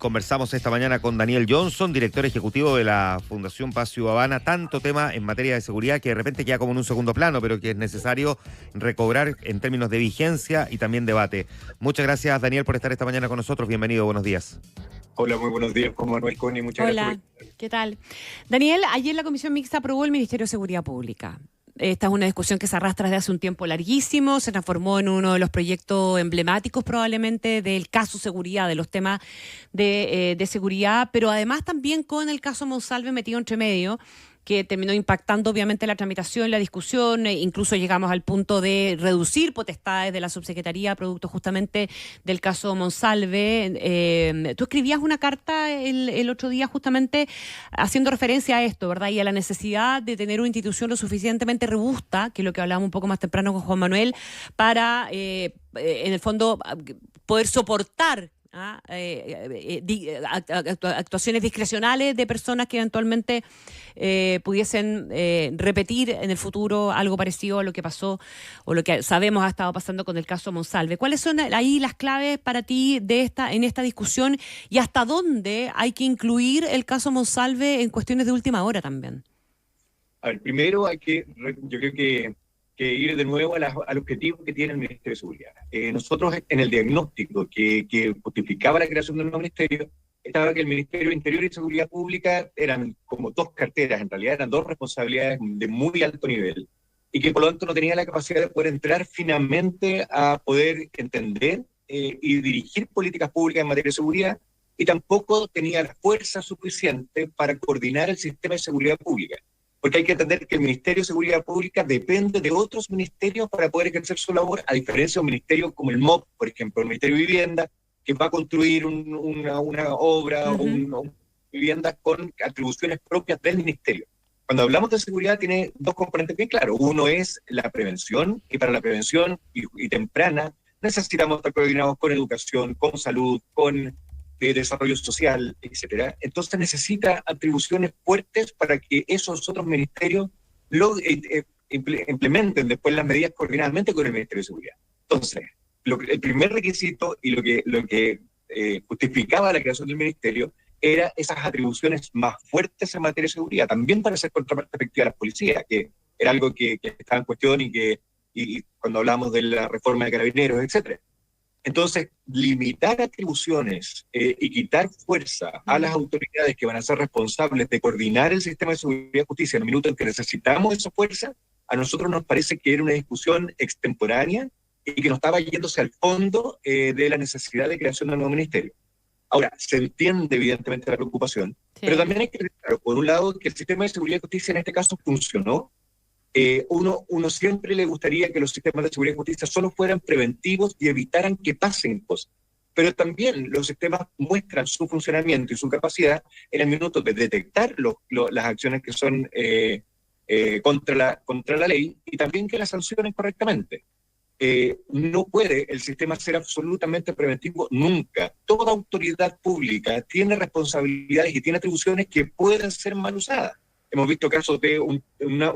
Conversamos esta mañana con Daniel Johnson, director ejecutivo de la Fundación Paz Ciudadana. Tanto tema en materia de seguridad que de repente queda como en un segundo plano, pero que es necesario recobrar en términos de vigencia y también debate. Muchas gracias, Daniel, por estar esta mañana con nosotros. Bienvenido, buenos días. Hola, muy buenos días, Juan Manuel Coni, muchas gracias. Hola, ¿qué tal? Daniel, ayer la Comisión Mixta aprobó el Ministerio de Seguridad Pública. Esta es una discusión que se arrastra desde hace un tiempo larguísimo, se transformó en uno de los proyectos emblemáticos probablemente del caso seguridad, de los temas de seguridad, pero además también con el caso Monsalve metido entre medio, que terminó impactando obviamente la tramitación, la discusión, incluso llegamos al punto de reducir potestades de la subsecretaría producto justamente del caso Monsalve. Tú escribías una carta el otro día justamente haciendo referencia a esto, ¿verdad? Y a la necesidad de tener una institución lo suficientemente robusta, que es lo que hablábamos un poco más temprano con Juan Manuel, para, en el fondo, poder soportar actuaciones discrecionales de personas que eventualmente pudiesen repetir en el futuro algo parecido a lo que pasó o lo que sabemos ha estado pasando con el caso Monsalve. ¿Cuáles son ahí las claves para ti en esta discusión y hasta dónde hay que incluir el caso Monsalve en cuestiones de última hora también? A ver, primero yo creo que ir de nuevo al objetivo que tiene el Ministerio de Seguridad. Nosotros en el diagnóstico que justificaba la creación del nuevo ministerio, estaba que el Ministerio de Interior y Seguridad Pública eran como dos carteras, en realidad eran dos responsabilidades de muy alto nivel, y que por lo tanto no tenía la capacidad de poder entrar finamente a poder entender y dirigir políticas públicas en materia de seguridad, y tampoco tenía la fuerza suficiente para coordinar el sistema de seguridad pública. Porque hay que entender que el Ministerio de Seguridad Pública depende de otros ministerios para poder ejercer su labor, a diferencia de un ministerio como el MOP, por ejemplo, el Ministerio de Vivienda, que va a construir una obra o una vivienda con atribuciones propias del ministerio. Cuando hablamos de seguridad tiene dos componentes bien claros. Uno es la prevención, y para la prevención y temprana necesitamos estar coordinados con educación, con salud, con de desarrollo social, etcétera. Entonces necesita atribuciones fuertes para que esos otros ministerios implementen después las medidas coordinadamente con el Ministerio de Seguridad. Entonces, el primer requisito y lo que justificaba la creación del ministerio era esas atribuciones más fuertes en materia de seguridad, también para hacer contraparte efectiva a las policías, que era algo que estaba en cuestión y cuando hablamos de la reforma de carabineros, etcétera. Entonces, limitar atribuciones y quitar fuerza a las autoridades que van a ser responsables de coordinar el sistema de seguridad y justicia en el minuto en que necesitamos esa fuerza, a nosotros nos parece que era una discusión extemporánea y que no estaba yéndose al fondo de la necesidad de creación de un nuevo ministerio. Ahora, se entiende evidentemente la preocupación, pero también hay que decir, claro, por un lado, que el sistema de seguridad y justicia en este caso funcionó. Uno siempre le gustaría que los sistemas de seguridad y justicia solo fueran preventivos y evitaran que pasen cosas. Pero también los sistemas muestran su funcionamiento y su capacidad en el minuto de detectar las acciones que son contra la ley y también que las sancionen correctamente. No puede el sistema ser absolutamente preventivo nunca. Toda autoridad pública tiene responsabilidades y tiene atribuciones que pueden ser mal usadas. Hemos visto casos de una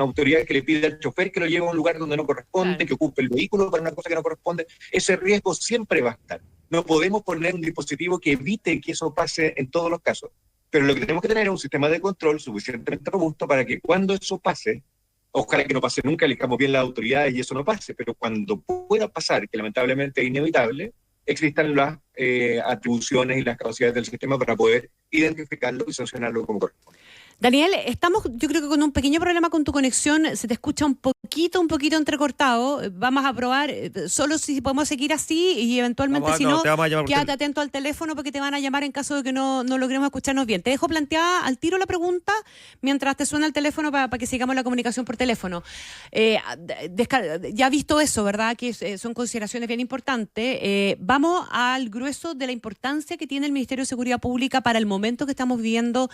autoridad que le pide al chofer que lo lleve a un lugar donde no corresponde, que ocupe el vehículo para una cosa que no corresponde. Ese riesgo siempre va a estar. No podemos poner un dispositivo que evite que eso pase en todos los casos. Pero lo que tenemos que tener es un sistema de control suficientemente robusto para que cuando eso pase, ojalá que no pase nunca, elijamos bien las autoridades y eso no pase, pero cuando pueda pasar, que lamentablemente es inevitable, existan las atribuciones y las capacidades del sistema para poder identificarlo y sancionarlo como corresponde. Daniel, estamos yo creo que con un pequeño problema con tu conexión, se te escucha un poquito entrecortado. Vamos a probar solo si podemos seguir así y eventualmente si no, quédate atento al teléfono porque te van a llamar en caso de que no logremos escucharnos bien. Te dejo planteada al tiro la pregunta mientras te suena el teléfono para que sigamos la comunicación por teléfono. Ya visto eso, ¿verdad? Que son consideraciones bien importantes. Vamos al grueso de la importancia que tiene el Ministerio de Seguridad Pública para el momento que estamos viviendo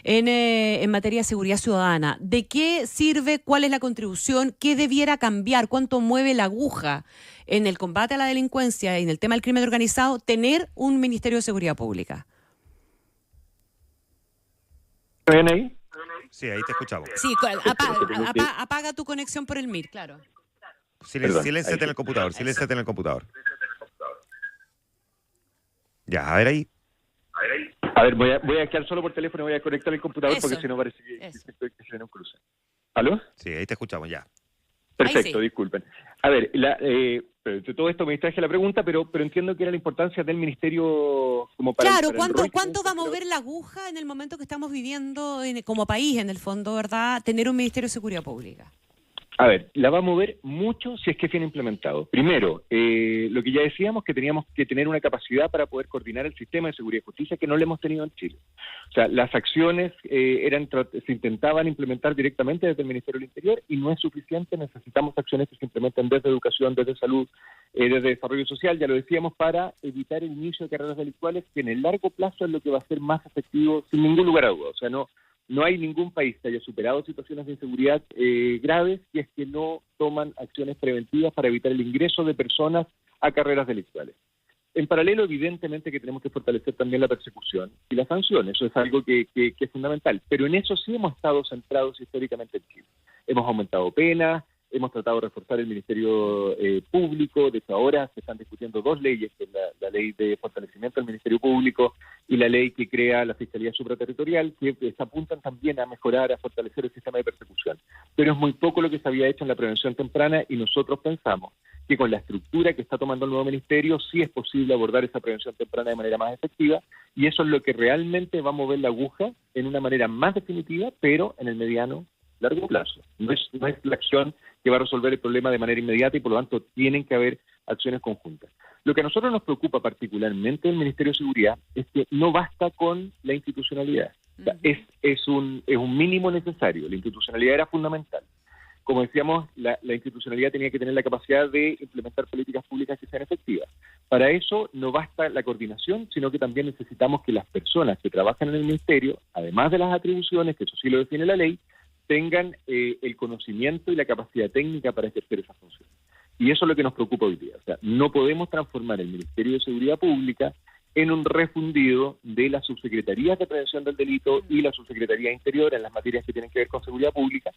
en materia de seguridad ciudadana. ¿De qué sirve? ¿Cuál es la contribución? ¿Qué debiera cambiar? ¿Cuánto mueve la aguja en el combate a la delincuencia y en el tema del crimen organizado tener un Ministerio de Seguridad Pública? ¿Me ven ahí? Sí, ahí te escuchamos. Sí, apaga tu conexión por el MIR, claro. Silénciate en el computador, silénciate en el computador. Ya, a ver ahí. A ver, voy a quedar solo por teléfono, voy a conectar el computador porque si no parece que estoy que se viene un cruce. ¿Aló? Sí, ahí te escuchamos ya. Perfecto, sí. Disculpen. A ver, de todo esto me distraje la pregunta, pero entiendo que era la importancia del ministerio como para... Claro, ¿cuánto va a mover la aguja en el momento que estamos viviendo como país, en el fondo, verdad, tener un Ministerio de Seguridad Pública? A ver, la va a mover mucho si es que es bien implementado. Primero, lo que ya decíamos, que teníamos que tener una capacidad para poder coordinar el sistema de seguridad y justicia, que no lo hemos tenido en Chile. O sea, las acciones se intentaban implementar directamente desde el Ministerio del Interior y no es suficiente, necesitamos acciones que se implementen desde educación, desde salud, desde desarrollo social, ya lo decíamos, para evitar el inicio de carreras delictuales, que en el largo plazo es lo que va a ser más efectivo, sin ningún lugar a duda. O sea, no hay ningún país que haya superado situaciones de inseguridad graves si es que no toman acciones preventivas para evitar el ingreso de personas a carreras delictuales. En paralelo, evidentemente, que tenemos que fortalecer también la persecución y la sanción. Eso es algo que es fundamental. Pero en eso sí hemos estado centrados históricamente en Chile. Hemos aumentado penas, hemos tratado de reforzar el Ministerio Público. De hecho, ahora se están discutiendo dos leyes, que es la ley de fortalecimiento del Ministerio Público y la ley que crea la Fiscalía Supraterritorial, que se apuntan también a mejorar, a fortalecer el sistema de persecución. Pero es muy poco lo que se había hecho en la prevención temprana y nosotros pensamos que con la estructura que está tomando el nuevo ministerio sí es posible abordar esa prevención temprana de manera más efectiva, y eso es lo que realmente va a mover la aguja en una manera más definitiva, pero en el mediano largo plazo. No es la acción que va a resolver el problema de manera inmediata y por lo tanto tienen que haber acciones conjuntas. Lo que a nosotros nos preocupa particularmente en el Ministerio de Seguridad es que no basta con la institucionalidad. O sea, es un mínimo necesario. La institucionalidad era fundamental. Como decíamos, la institucionalidad tenía que tener la capacidad de implementar políticas públicas que sean efectivas. Para eso no basta la coordinación, sino que también necesitamos que las personas que trabajan en el ministerio, además de las atribuciones, que eso sí lo define la ley, tengan el conocimiento y la capacidad técnica para ejercer esa función. Y eso es lo que nos preocupa hoy día. O sea, no podemos transformar el Ministerio de Seguridad Pública en un refundido de las subsecretarías de prevención del delito y la subsecretaría interior en las materias que tienen que ver con seguridad pública,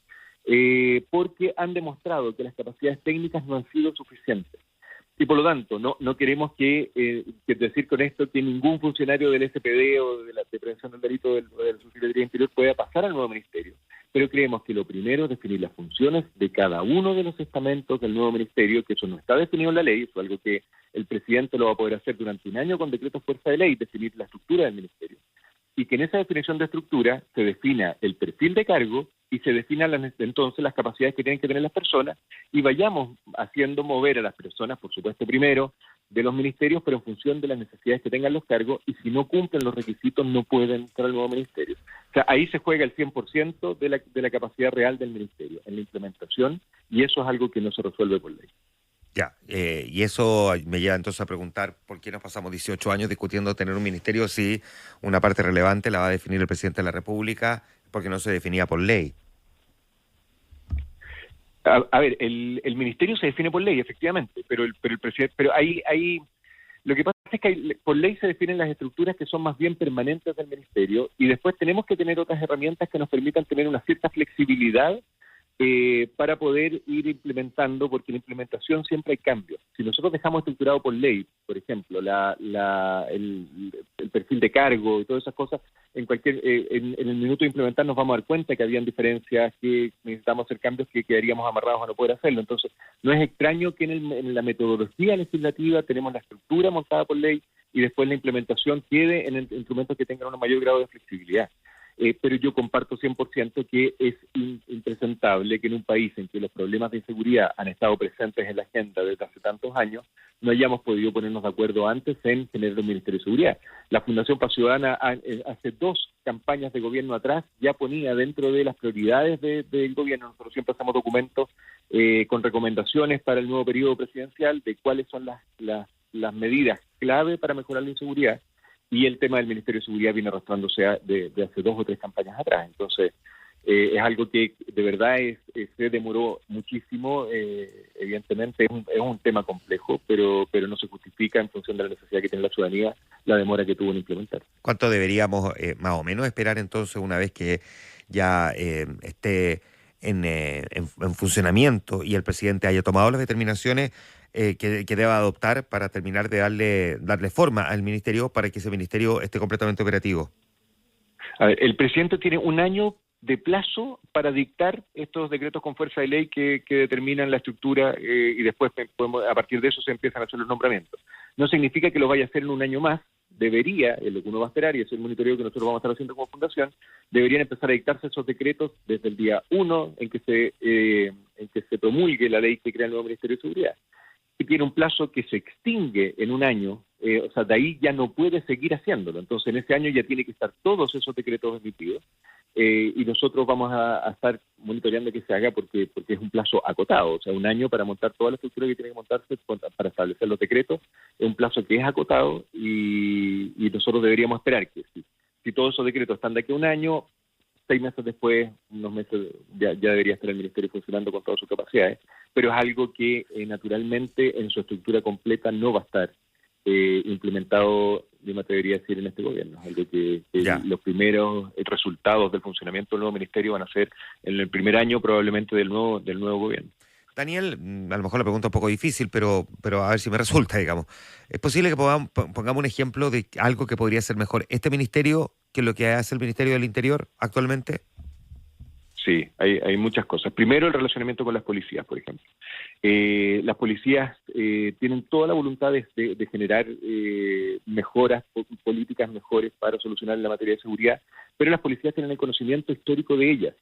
porque han demostrado que las capacidades técnicas no han sido suficientes. Y por lo tanto, no queremos que decir con esto que ningún funcionario del SPD o de prevención del delito de la subsecretaría interior pueda pasar al nuevo ministerio. Pero creemos que lo primero es definir las funciones de cada uno de los estamentos del nuevo ministerio, que eso no está definido en la ley, eso es algo que el presidente lo va a poder hacer durante un año con decreto fuerza de ley, definir la estructura del ministerio. Y que en esa definición de estructura se defina el perfil de cargo y se definan entonces las capacidades que tienen que tener las personas y vayamos haciendo mover a las personas, por supuesto primero, de los ministerios, pero en función de las necesidades que tengan los cargos, y si no cumplen los requisitos no pueden entrar al nuevo ministerio. O sea, ahí se juega el 100% de la capacidad real del ministerio, en la implementación, y eso es algo que no se resuelve por ley. Ya, y eso me lleva entonces a preguntar por qué nos pasamos 18 años discutiendo tener un ministerio si una parte relevante la va a definir el presidente de la República, porque no se definía por ley. A ver, el ministerio se define por ley, efectivamente, pero el presidente, pero ahí lo que pasa es que por ley se definen las estructuras que son más bien permanentes del ministerio, y después tenemos que tener otras herramientas que nos permitan tener una cierta flexibilidad para poder ir implementando, porque en la implementación siempre hay cambios. Si nosotros dejamos estructurado por ley, por ejemplo, el perfil de cargo y todas esas cosas, en el minuto de implementar nos vamos a dar cuenta que habían diferencias, que necesitamos hacer cambios que quedaríamos amarrados a no poder hacerlo. Entonces, no es extraño que en la metodología legislativa tenemos la estructura montada por ley y después la implementación quede en instrumentos que tengan un mayor grado de flexibilidad. Pero yo comparto 100% que es impresentable que en un país en que los problemas de inseguridad han estado presentes en la agenda desde hace tantos años, no hayamos podido ponernos de acuerdo antes en generar un Ministerio de Seguridad. La Fundación Paz Ciudadana hace 2 campañas de gobierno atrás ya ponía dentro de las prioridades del gobierno. Nosotros siempre hacemos documentos con recomendaciones para el nuevo periodo presidencial de cuáles son las medidas clave para mejorar la inseguridad. Y el tema del Ministerio de Seguridad viene arrastrándose de hace 2 o 3 campañas atrás. Entonces, es algo que de verdad se demoró muchísimo. Evidentemente es un tema complejo, pero no se justifica en función de la necesidad que tiene la ciudadanía la demora que tuvo en implementar. ¿Cuánto deberíamos más o menos esperar entonces una vez que ya esté en funcionamiento y el presidente haya tomado las determinaciones que deba adoptar para terminar de darle forma al ministerio para que ese ministerio esté completamente operativo? A ver, el presidente tiene un año de plazo para dictar estos decretos con fuerza de ley que determinan la estructura y después a partir de eso se empiezan a hacer los nombramientos. No significa que lo vaya a hacer en un año más, debería, es lo que uno va a esperar y es el monitoreo que nosotros vamos a estar haciendo como fundación, deberían empezar a dictarse esos decretos desde el día 1 en que se promulgue la ley que crea el nuevo Ministerio de Seguridad. Y tiene un plazo que se extingue en un año, o sea, de ahí ya no puede seguir haciéndolo. Entonces, en ese año ya tiene que estar todos esos decretos emitidos y nosotros vamos a estar monitoreando que se haga porque es un plazo acotado, o sea, un año para montar toda la estructura que tiene que montarse para establecer los decretos, es un plazo que es acotado y nosotros deberíamos esperar que si todos esos decretos están de aquí a un año, 6 meses después, unos meses, ya debería estar el Ministerio funcionando con todas sus capacidades, pero es algo que naturalmente en su estructura completa no va a estar implementado, yo me atrevería a decir, en este gobierno. Es algo que los primeros resultados del funcionamiento del nuevo ministerio van a ser en el primer año probablemente del nuevo gobierno. Daniel, a lo mejor la pregunta es un poco difícil, pero a ver si me resulta, digamos. ¿Es posible que pongamos un ejemplo de algo que podría ser mejor este ministerio que lo que hace el Ministerio del Interior actualmente? Sí, hay muchas cosas. Primero, el relacionamiento con las policías, por ejemplo. Las policías tienen toda la voluntad de generar mejoras, políticas mejores para solucionar la materia de seguridad, pero las policías tienen el conocimiento histórico de ellas.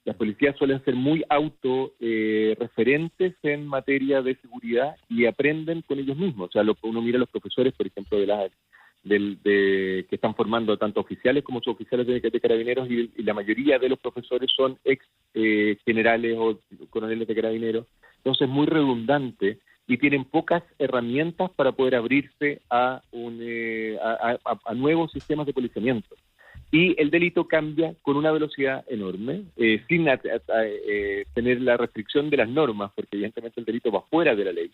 Las policías suelen ser muy autorreferentes en materia de seguridad y aprenden con ellos mismos. O sea, uno mira a los profesores, por ejemplo, que están formando tanto oficiales como suboficiales de carabineros y la mayoría de los profesores son ex generales o coroneles de carabineros. Entonces es muy redundante y tienen pocas herramientas para poder abrirse a nuevos sistemas de policiamiento. Y el delito cambia con una velocidad enorme, sin tener la restricción de las normas, porque evidentemente el delito va fuera de la ley.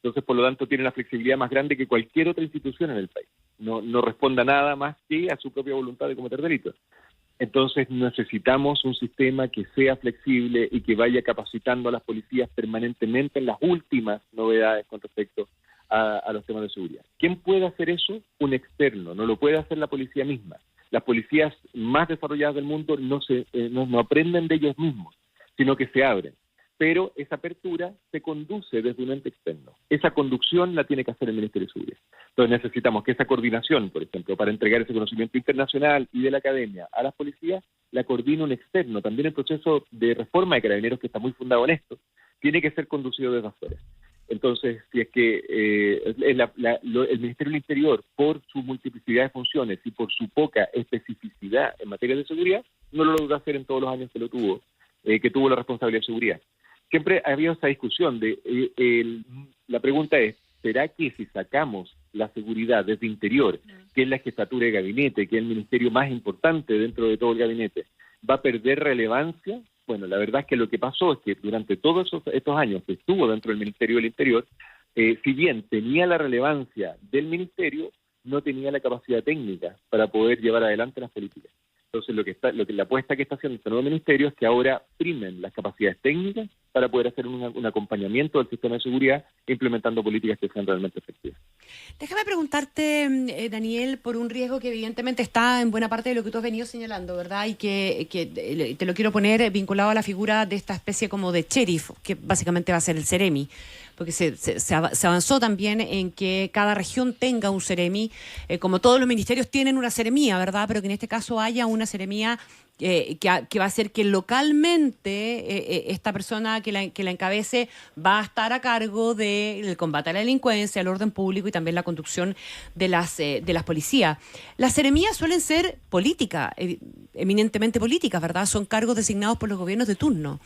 Entonces, por lo tanto, tiene una flexibilidad más grande que cualquier otra institución en el país. No responda nada más que a su propia voluntad de cometer delitos. Entonces, necesitamos un sistema que sea flexible y que vaya capacitando a las policías permanentemente en las últimas novedades con respecto a los temas de seguridad. ¿Quién puede hacer eso? Un externo, no lo puede hacer la policía misma. Las policías más desarrolladas del mundo no aprenden de ellos mismos, sino que se abren. Pero esa apertura se conduce desde un ente externo. Esa conducción la tiene que hacer el Ministerio de Seguridad. Entonces necesitamos que esa coordinación, por ejemplo, para entregar ese conocimiento internacional y de la academia a las policías, la coordine un externo. También el proceso de reforma de Carabineros, que está muy fundado en esto, tiene que ser conducido desde afuera. Entonces, si es que el Ministerio del Interior, por su multiplicidad de funciones y por su poca especificidad en materia de seguridad, no lo logró hacer en todos los años que tuvo la responsabilidad de seguridad. Siempre ha habido esa discusión la pregunta es, ¿será que si sacamos la seguridad desde Interior, que es la jefatura de gabinete, que es el ministerio más importante dentro de todo el gabinete, va a perder relevancia? Bueno, la verdad es que lo que pasó es que durante todos estos años que estuvo dentro del Ministerio del Interior, si bien tenía la relevancia del ministerio, no tenía la capacidad técnica para poder llevar adelante las políticas. Entonces, la apuesta que está haciendo este nuevo ministerio es que ahora primen las capacidades técnicas para poder hacer un acompañamiento del sistema de seguridad implementando políticas que sean realmente efectivas. Déjame preguntarte, Daniel, por un riesgo que evidentemente está en buena parte de lo que tú has venido señalando, ¿verdad? Y que te lo quiero poner vinculado a la figura de esta especie como de sheriff, que básicamente va a ser el Seremi, porque se avanzó también en que cada región tenga un Seremi, como todos los ministerios tienen una seremía, ¿verdad? Pero que en este caso haya una seremía que va a hacer que localmente esta persona que la encabece va a estar a cargo del combate a la delincuencia, el orden público y también la conducción de las policías. Las seremías suelen ser políticas, eminentemente políticas, ¿verdad? Son cargos designados por los gobiernos de turno.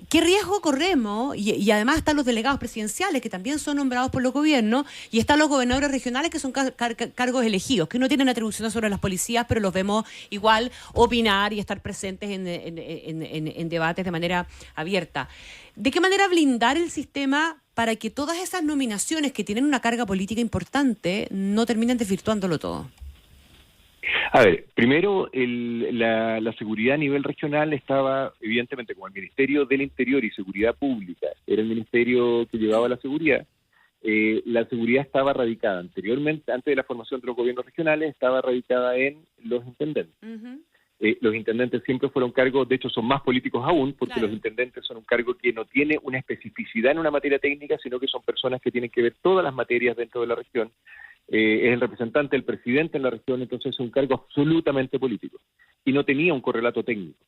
¿Qué riesgo corremos? Y además están los delegados presidenciales, que también son nombrados por los gobiernos, y están los gobernadores regionales, que son cargos elegidos, que no tienen atribuciones sobre las policías, pero los vemos igual opinar y estar presentes en debates de manera abierta. ¿De qué manera blindar el sistema para que todas esas nominaciones que tienen una carga política importante no terminen desvirtuándolo todo? A ver, primero, la seguridad a nivel regional estaba, evidentemente, como el Ministerio del Interior y Seguridad Pública era el ministerio que llevaba la seguridad, la seguridad estaba radicada anteriormente, antes de la formación de los gobiernos regionales, estaba radicada en los intendentes. Los intendentes siempre fueron cargos, de hecho son más políticos aún, porque los intendentes son un cargo que no tiene una especificidad en una materia técnica, sino que son personas que tienen que ver todas las materias dentro de la región. Es el representante del presidente en la región, entonces es un cargo absolutamente político. Y no tenía un correlato técnico.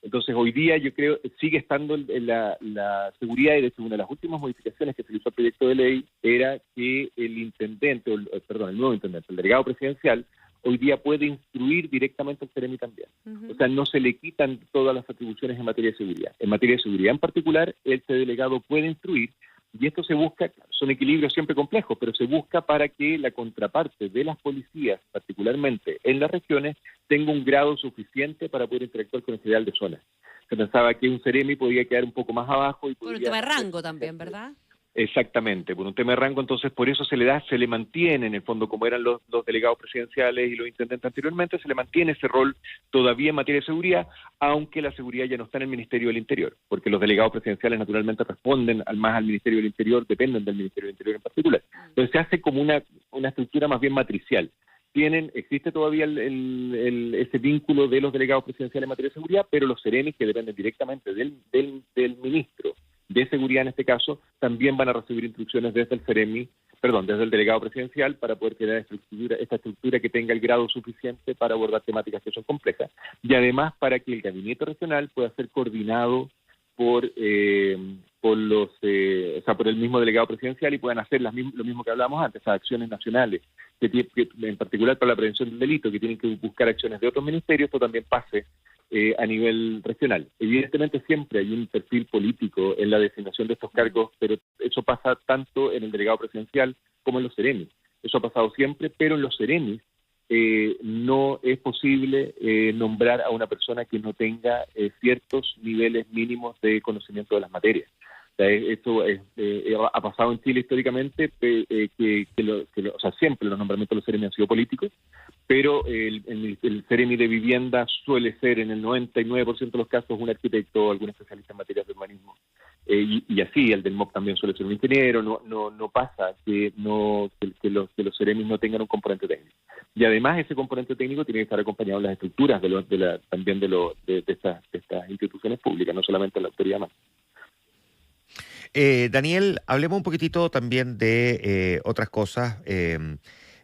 Entonces hoy día yo creo sigue estando la seguridad, y de hecho una de las últimas modificaciones que se hizo al proyecto de ley era que el intendente, el nuevo intendente, el delegado presidencial, hoy día puede instruir directamente al Ceremi también. O sea, no se le quitan todas las atribuciones en materia de seguridad. En materia de seguridad en particular, este delegado puede instruir, y esto se busca, son equilibrios siempre complejos, pero se busca para que la contraparte de las policías, particularmente en las regiones, tenga un grado suficiente para poder interactuar con el general de zona. Se pensaba que un Ceremi podía quedar un poco más abajo. Por un tema de rango también, ¿verdad? Exactamente, por un tema de rango, entonces por eso se le mantiene en el fondo, como eran los delegados presidenciales y los intendentes anteriormente, se le mantiene ese rol todavía en materia de seguridad, aunque la seguridad ya no está en el Ministerio del Interior, porque los delegados presidenciales naturalmente responden más al Ministerio del Interior, dependen del Ministerio del Interior en particular. Entonces se hace como una estructura más bien matricial. Existe todavía ese vínculo de los delegados presidenciales en materia de seguridad, pero los seremis, que dependen directamente del ministro de seguridad en este caso, también van a recibir instrucciones desde el delegado presidencial para poder crear esta estructura que tenga el grado suficiente para abordar temáticas que son complejas, y además para que el gabinete regional pueda ser coordinado por el mismo delegado presidencial y puedan hacer lo mismo que hablábamos antes, esas acciones nacionales, que en particular para la prevención del delito, que tienen que buscar acciones de otros ministerios, esto también pase a nivel regional. Evidentemente siempre hay un perfil político en la designación de estos cargos, pero eso pasa tanto en el delegado presidencial como en los seremis. Eso ha pasado siempre, pero en los seremis no es posible nombrar a una persona que no tenga ciertos niveles mínimos de conocimiento de las materias. Esto ha pasado en Chile históricamente, siempre los nombramientos de los Ceremi han sido políticos, pero el Ceremi de vivienda suele ser en el 99% de los casos un arquitecto o algún especialista en materias de urbanismo. Y así, el del MOP también suele ser un ingeniero. No pasa que los Ceremis no tengan un componente técnico. Y además ese componente técnico tiene que estar acompañado en las estructuras también de estas instituciones públicas, no solamente en la autoridad más. Daniel, hablemos un poquitito también de otras cosas.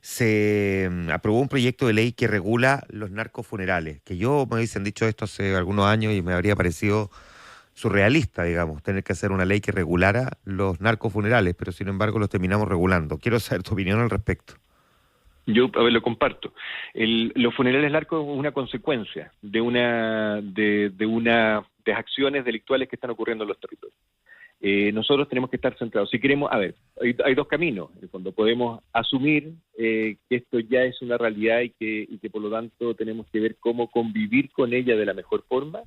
Se aprobó un proyecto de ley que regula los narcofunerales, que me hubiesen dicho esto hace algunos años y me habría parecido surrealista, digamos, tener que hacer una ley que regulara los narcofunerales, pero sin embargo los terminamos regulando. Quiero saber tu opinión al respecto. Yo, lo comparto. Los funerales narcos es una consecuencia de acciones delictuales que están ocurriendo en los territorios. Nosotros tenemos que estar centrados. Si queremos, hay dos caminos. En el fondo, podemos asumir que esto ya es una realidad y que por lo tanto tenemos que ver cómo convivir con ella de la mejor forma,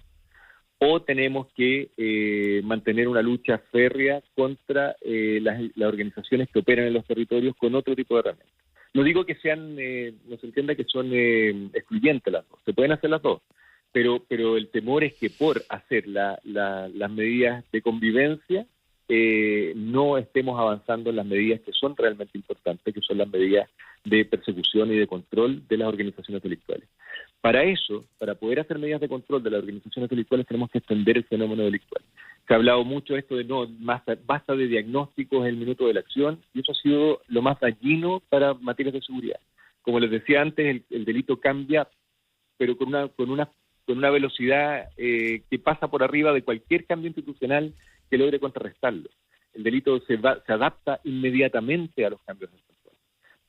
o tenemos que mantener una lucha férrea contra las organizaciones que operan en los territorios con otro tipo de herramientas. No digo que no se entienda que son excluyentes las dos, se pueden hacer las dos. Pero el temor es que por hacer las medidas de convivencia no estemos avanzando en las medidas que son realmente importantes, que son las medidas de persecución y de control de las organizaciones delictuales. Para eso, para poder hacer medidas de control de las organizaciones delictuales, tenemos que extender el fenómeno delictual. Se ha hablado mucho de esto de basta de diagnósticos en el minuto de la acción, y eso ha sido lo más dañino para materias de seguridad. Como les decía antes, el delito cambia, pero con una velocidad que pasa por arriba de cualquier cambio institucional que logre contrarrestarlo. El delito se adapta inmediatamente a los cambios institucionales.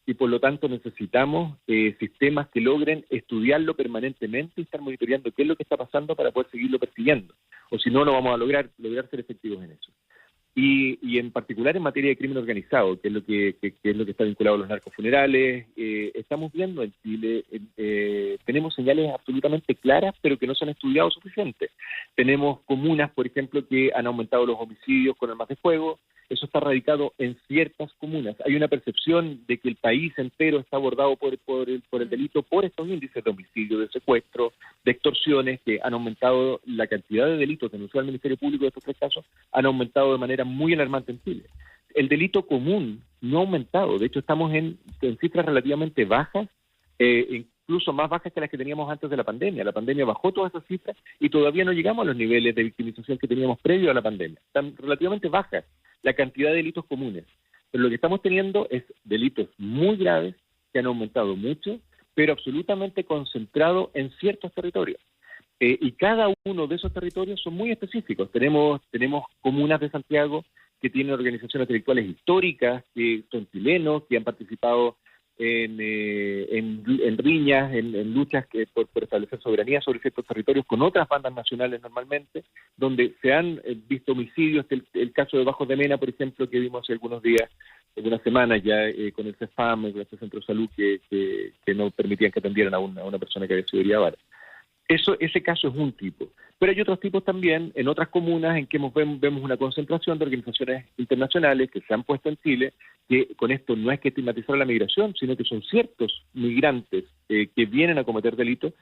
Y por lo tanto necesitamos sistemas que logren estudiarlo permanentemente y estar monitoreando qué es lo que está pasando para poder seguirlo persiguiendo. O si no, no vamos a lograr ser efectivos en eso. Y en particular en materia de crimen organizado, que es lo que está vinculado a los narcofunerales, estamos viendo en Chile, tenemos señales absolutamente claras, pero que no se han estudiado suficiente. Tenemos comunas, por ejemplo, que han aumentado los homicidios con armas de fuego. Eso está radicado en ciertas comunas. Hay una percepción de que el país entero está abordado por el delito, por estos índices de homicidio, de secuestro, de extorsiones, que han aumentado la cantidad de delitos denunciados al Ministerio Público de estos tres casos, han aumentado de manera muy alarmante en Chile. el delito común no ha aumentado. De hecho, estamos en cifras relativamente bajas, incluso más bajas que las que teníamos antes de la pandemia. La pandemia bajó todas esas cifras y todavía no llegamos a los niveles de victimización que teníamos previo a la pandemia. Están relativamente bajas la cantidad de delitos comunes. Pero lo que estamos teniendo es delitos muy graves que han aumentado mucho, pero absolutamente concentrados en ciertos territorios. Y cada uno de esos territorios son muy específicos. Tenemos comunas de Santiago que tienen organizaciones intelectuales históricas, que son chilenos, que han participado en riñas, en luchas por establecer soberanía sobre ciertos territorios con otras bandas nacionales normalmente, donde se han visto homicidios. El caso de Bajos de Mena, por ejemplo, que vimos hace algunos días, algunas semanas ya, con el CEFAM, con este centro de salud que no permitían que atendieran a una persona que había sido herida a bala. Ese caso es un tipo. Pero hay otros tipos también en otras comunas en que vemos una concentración de organizaciones internacionales que se han puesto en Chile, que con esto no es que estigmatizar la migración, sino que son ciertos migrantes que vienen a cometer delitos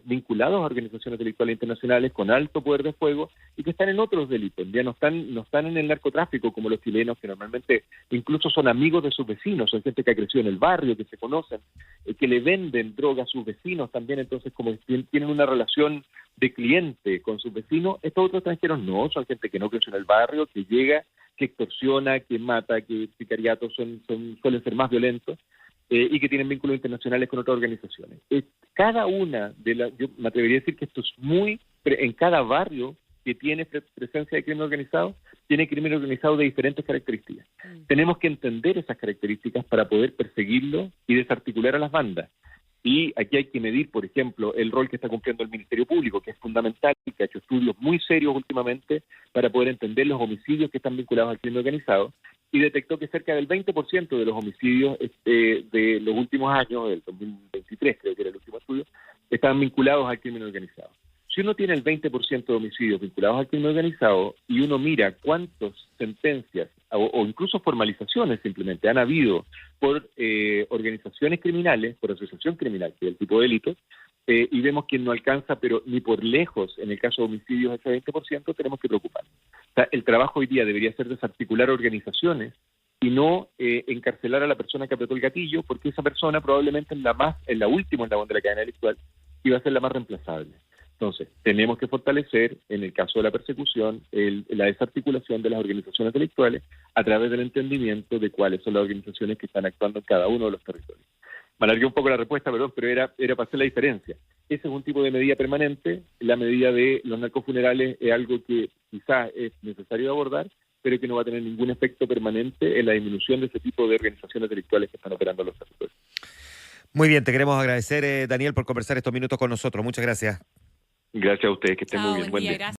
vinculados a organizaciones delictuales internacionales con alto poder de fuego y que están en otros delitos. Ya no están en el narcotráfico como los chilenos, que normalmente incluso son amigos de sus vecinos, son gente que ha crecido en el barrio, que se conocen, que le venden droga a sus vecinos también. Entonces, como tienen una relación de cliente con sus vecinos, estos otros extranjeros no, son gente que no creció en el barrio, que llega, que extorsiona, que mata, que sicariatos suelen ser más violentos, y que tienen vínculos internacionales con otras organizaciones. Cada una yo me atrevería a decir que esto es en cada barrio que tiene presencia de crimen organizado, tiene crimen organizado de diferentes características. Tenemos que entender esas características para poder perseguirlo y desarticular a las bandas. Y aquí hay que medir, por ejemplo, el rol que está cumpliendo el Ministerio Público, que es fundamental, que ha hecho estudios muy serios últimamente para poder entender los homicidios que están vinculados al crimen organizado, y detectó que cerca del 20% de los homicidios de los últimos años, del 2023 creo que era el último estudio, estaban vinculados al crimen organizado. Si uno tiene el 20% de homicidios vinculados al crimen organizado y uno mira cuántas sentencias o incluso formalizaciones simplemente han habido por organizaciones criminales, por asociación criminal, que es el tipo de delitos, y vemos que no alcanza, pero ni por lejos, en el caso de homicidios, ese 20%, tenemos que preocuparnos. O sea, el trabajo hoy día debería ser desarticular organizaciones y no encarcelar a la persona que apretó el gatillo, porque esa persona probablemente es la última eslabón de la cadena delictual y va a ser la más reemplazable. Entonces, tenemos que fortalecer, en el caso de la persecución, la desarticulación de las organizaciones delictuales a través del entendimiento de cuáles son las organizaciones que están actuando en cada uno de los territorios. Me alargué un poco la respuesta, perdón, pero era para hacer la diferencia. Ese es un tipo de medida permanente. La medida de los narcofunerales es algo que quizás es necesario abordar, pero que no va a tener ningún efecto permanente en la disminución de ese tipo de organizaciones delictuales que están operando en los territorios. Muy bien, te queremos agradecer, Daniel, por conversar estos minutos con nosotros. Muchas gracias. Gracias a ustedes, que estén muy bien. Buen día.